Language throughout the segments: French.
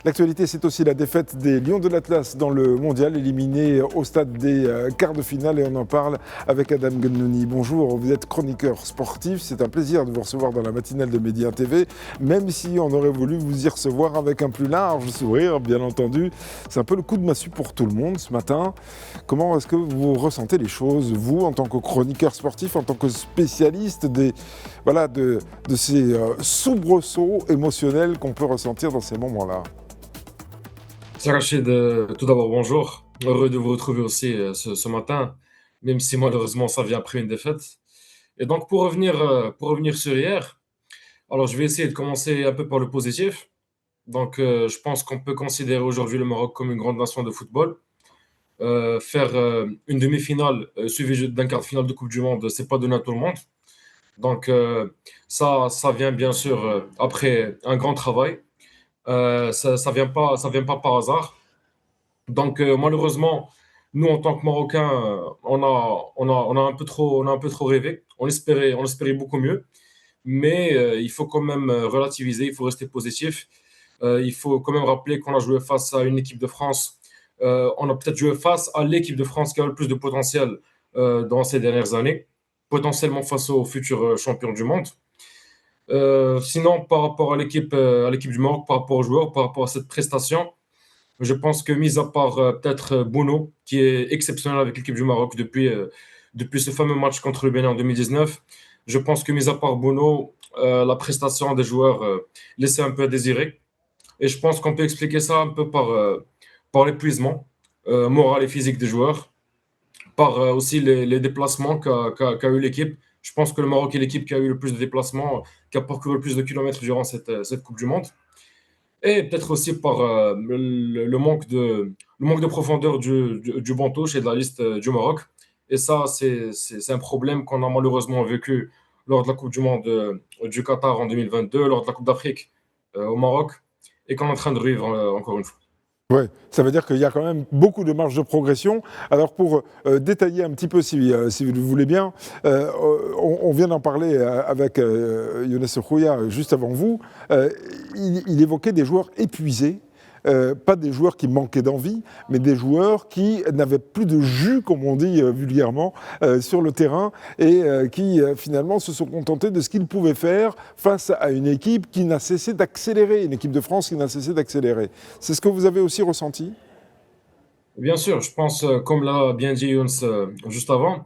L'actualité, c'est aussi la défaite des Lions de l'Atlas dans le mondial, éliminés au stade des quarts de finale. Et on en parle avec Adam Gunnouni. Bonjour, vous êtes chroniqueur sportif. C'est un plaisir de vous recevoir dans la matinale de Média TV, même si on aurait voulu vous y recevoir avec un plus large sourire, bien entendu. C'est un peu le coup de massue pour tout le monde ce matin. Comment est-ce que vous ressentez les choses, vous, en tant que chroniqueur sportif, en tant que spécialiste de ces soubresauts émotionnels qu'on peut ressentir dans ces moments-là? C'est Rachid, tout d'abord bonjour. Heureux de vous retrouver aussi ce matin, même si malheureusement ça vient après une défaite. Et donc pour revenir sur hier, alors je vais essayer de commencer un peu par le positif. Donc je pense qu'on peut considérer aujourd'hui le Maroc comme une grande nation de football. Faire une demi-finale suivie d'un quart de finale de Coupe du Monde, c'est pas donné à tout le monde. Donc ça vient bien sûr après un grand travail. Ça vient pas par hasard. Donc malheureusement, nous en tant que Marocains, on a un peu trop rêvé. On espérait beaucoup mieux, mais il faut quand même relativiser, il faut rester positif. Il faut quand même rappeler qu'on a joué face à une équipe de France. On a peut-être joué face à l'équipe de France qui a le plus de potentiel dans ces dernières années, potentiellement face aux futurs champions du monde. Sinon, par rapport à l'équipe du Maroc, par rapport aux joueurs, par rapport à cette prestation, je pense que, mis à part peut-être Bono, qui est exceptionnel avec l'équipe du Maroc depuis ce fameux match contre le Bénin en 2019, je pense que, mis à part Bono, la prestation des joueurs laissait un peu à désirer. Et je pense qu'on peut expliquer ça un peu par l'épuisement moral et physique des joueurs, par aussi les déplacements qu'a eu l'équipe. Je pense que le Maroc est l'équipe qui a eu le plus de déplacements, qui a parcouru le plus de kilomètres durant cette Coupe du Monde. Et peut-être aussi par le manque de profondeur du banc touche et de la liste du Maroc. Et ça, c'est un problème qu'on a malheureusement vécu lors de la Coupe du Monde du Qatar en 2022, lors de la Coupe d'Afrique au Maroc, et qu'on est en train de revivre encore une fois. Ouais, ça veut dire qu'il y a quand même beaucoup de marge de progression. Alors pour détailler un petit peu, si vous le voulez bien, on vient d'en parler avec Younes Khouya juste avant vous. Il évoquait des joueurs épuisés. Pas des joueurs qui manquaient d'envie, mais des joueurs qui n'avaient plus de jus, comme on dit vulgairement, sur le terrain et qui finalement se sont contentés de ce qu'ils pouvaient faire face à une équipe qui n'a cessé d'accélérer, une équipe de France qui n'a cessé d'accélérer. C'est ce que vous avez aussi ressenti? Bien sûr, je pense, comme l'a bien dit Younes juste avant,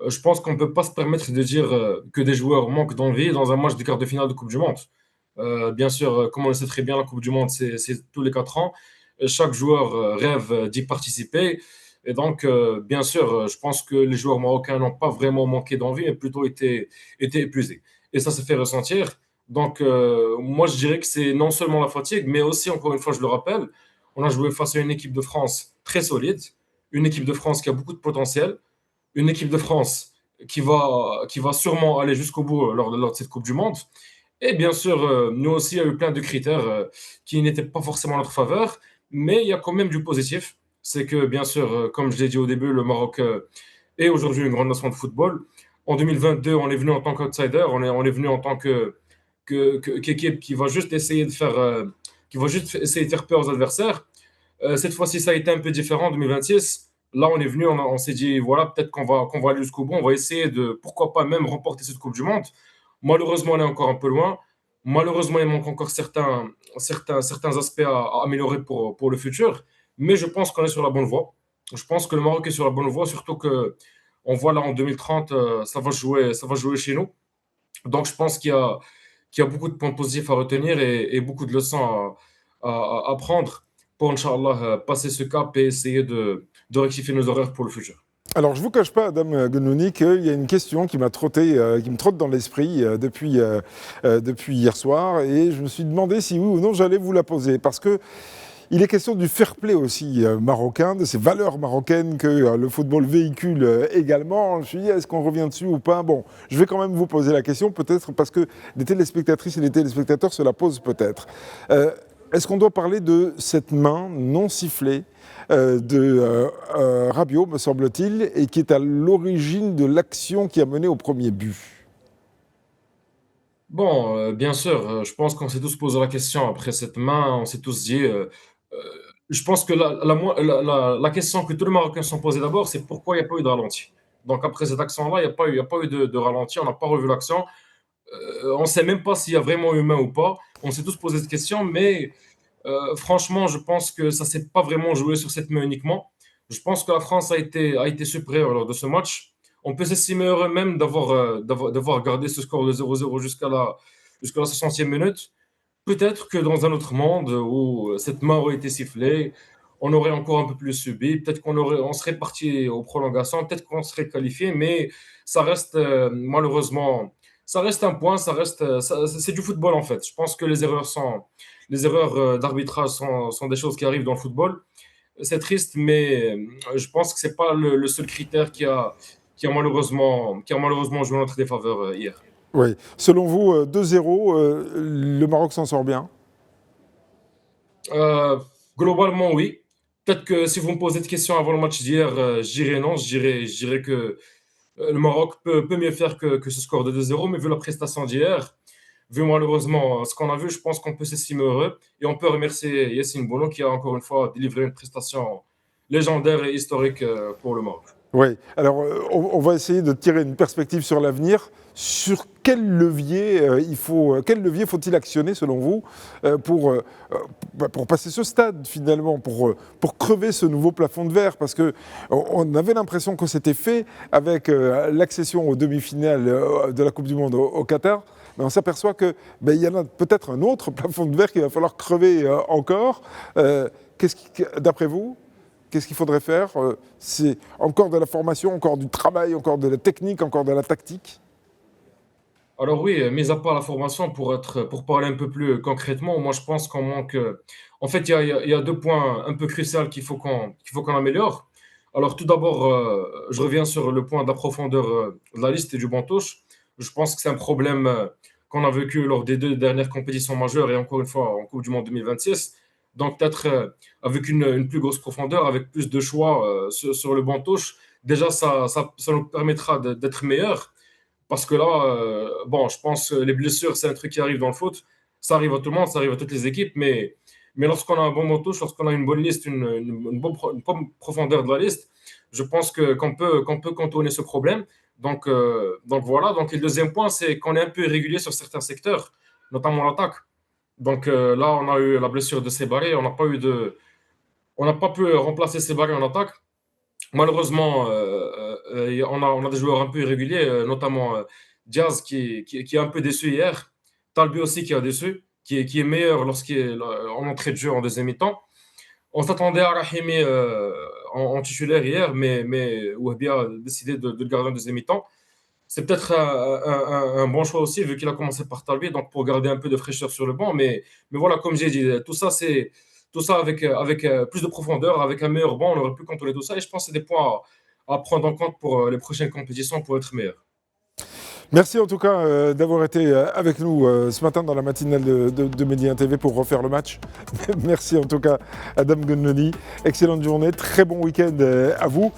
je pense qu'on ne peut pas se permettre de dire que des joueurs manquent d'envie dans un match de quart de finale de Coupe du Monde. Bien sûr, comme on le sait très bien, la Coupe du Monde, c'est tous les 4 ans. Chaque joueur rêve d'y participer. Et donc, bien sûr, je pense que les joueurs marocains n'ont pas vraiment manqué d'envie, mais plutôt été épuisés. Et ça se fait ressentir. Donc, moi, je dirais que c'est non seulement la fatigue, mais aussi, encore une fois, je le rappelle, on a joué face à une équipe de France très solide, une équipe de France qui a beaucoup de potentiel, une équipe de France qui va sûrement aller jusqu'au bout lors de cette Coupe du Monde. Et bien sûr, nous aussi, il y a eu plein de critères qui n'étaient pas forcément en notre faveur, mais il y a quand même du positif. C'est que, bien sûr, comme je l'ai dit au début, le Maroc est aujourd'hui une grande nation de football. En 2022, on est venu en tant qu'outsider, on est venu en tant qu'équipe qui va juste essayer de faire, qui va juste essayer de faire peur aux adversaires. Cette fois-ci, ça a été un peu différent en 2026. Là, on est venu, on s'est dit, voilà, peut-être qu'on va aller jusqu'au bout. On va essayer de, pourquoi pas, même remporter cette Coupe du Monde. Malheureusement, on est encore un peu loin. Malheureusement, il manque encore certains aspects à améliorer pour le futur. Mais je pense qu'on est sur la bonne voie. Je pense que le Maroc est sur la bonne voie, surtout que on voit là en 2030, ça va jouer chez nous. Donc, je pense qu'il y a beaucoup de points positifs à retenir et beaucoup de leçons à prendre pour, Inch'Allah, passer ce cap et essayer de rectifier nos horaires pour le futur. Alors, je ne vous cache pas, Adam Gunnouni, qu'il y a une question qui m'a trotté, qui me trotte dans l'esprit depuis hier soir, et je me suis demandé si oui ou non j'allais vous la poser, parce que il est question du fair play aussi marocain, de ces valeurs marocaines que le football véhicule également. Je me suis dit, est-ce qu'on revient dessus ou pas? Bon, je vais quand même vous poser la question, peut-être parce que les téléspectatrices et les téléspectateurs se la posent peut-être. Est-ce qu'on doit parler de cette main non sifflée de Rabiot, me semble-t-il, et qui est à l'origine de l'action qui a mené au premier but? Bon, bien sûr, je pense qu'on s'est tous posé la question après cette main, on s'est tous dit, euh, je pense que la question que tous les Marocains se sont posés d'abord, c'est pourquoi il n'y a pas eu de ralenti. Donc après cette action-là, il y a pas eu de ralenti, on n'a pas revu l'action. On ne sait même pas s'il y a vraiment eu main ou pas. On s'est tous posé cette question, mais franchement, je pense que ça ne s'est pas vraiment joué sur cette main uniquement. Je pense que la France a été supérieure lors de ce match. On peut s'estimer heureux même d'avoir gardé ce score de 0-0 jusqu'à la 60e minute. Peut-être que dans un autre monde où cette main aurait été sifflée, on aurait encore un peu plus subi. Peut-être on serait parti aux prolongations, peut-être qu'on serait qualifié, mais ça reste malheureusement, ça reste un point, c'est du football en fait. Je pense que les erreurs d'arbitrage sont des choses qui arrivent dans le football. C'est triste, mais je pense que c'est pas le seul critère qui a malheureusement joué en notre défaveur hier. Oui. Selon vous, 2-0, le Maroc s'en sort bien? Euh, Globalement, oui. Peut-être que si vous me posez cette question avant le match d'hier, je dirais non. Je dirais que le Maroc peut mieux faire que ce score de 2-0, mais vu la prestation d'hier, vu malheureusement ce qu'on a vu, je pense qu'on peut s'estimer heureux. Et on peut remercier Yassine Bounou qui a encore une fois délivré une prestation légendaire et historique pour le Maroc. Oui. Alors, on va essayer de tirer une perspective sur l'avenir. Sur quel levier quel levier faut-il actionner selon vous pour passer ce stade finalement, pour crever ce nouveau plafond de verre? Parce que on avait l'impression que c'était fait avec l'accession aux demi-finales de la Coupe du Monde au Qatar. Mais on s'aperçoit que il y en a peut-être un autre plafond de verre qu'il va falloir crever encore. D'après vous, qu'est-ce qu'il faudrait faire? C'est encore de la formation, encore du travail, encore de la technique, encore de la tactique? Alors oui, mis à part la formation, pour parler un peu plus concrètement, moi je pense qu'on manque. En fait, il y a deux points un peu cruciaux qu'il faut qu'on améliore. Alors tout d'abord, je reviens sur le point de la profondeur de la liste et du banc touche. Je pense que c'est un problème qu'on a vécu lors des deux dernières compétitions majeures et encore une fois en Coupe du Monde 2026. Donc peut-être avec une plus grosse profondeur, avec plus de choix sur le banc touche, déjà ça nous permettra d'être meilleurs. Parce que là, bon, je pense que les blessures, c'est un truc qui arrive dans le foot. Ça arrive à tout le monde, ça arrive à toutes les équipes. Mais lorsqu'on a un bon touche, lorsqu'on a une bonne liste, une bonne profondeur de la liste, je pense qu'on peut contourner ce problème. Donc voilà. Donc, et le deuxième point, c'est qu'on est un peu irrégulier sur certains secteurs, notamment l'attaque. Donc là, on a eu la blessure de Sébaré. On n'a pas pu remplacer Sébaré en attaque. Malheureusement, on a des joueurs un peu irréguliers, notamment Diaz qui est un peu déçu hier. Talbi aussi qui a déçu, qui est meilleur lorsqu'il est en entrée de jeu en deuxième mi-temps. On s'attendait à Rahimi en titulaire hier, mais Wahbi a décidé de le garder en deuxième mi-temps. C'est peut-être un bon choix aussi, vu qu'il a commencé par Talbi, donc pour garder un peu de fraîcheur sur le banc. Mais voilà, comme j'ai dit, tout ça avec plus de profondeur, avec un meilleur banc, on aurait pu contrôler tout ça. Et je pense que c'est des points à prendre en compte pour les prochaines compétitions pour être meilleur. Merci en tout cas d'avoir été avec nous ce matin dans la matinale de Média TV pour refaire le match. Merci en tout cas Adam Gunloni. Excellente journée, très bon week-end à vous.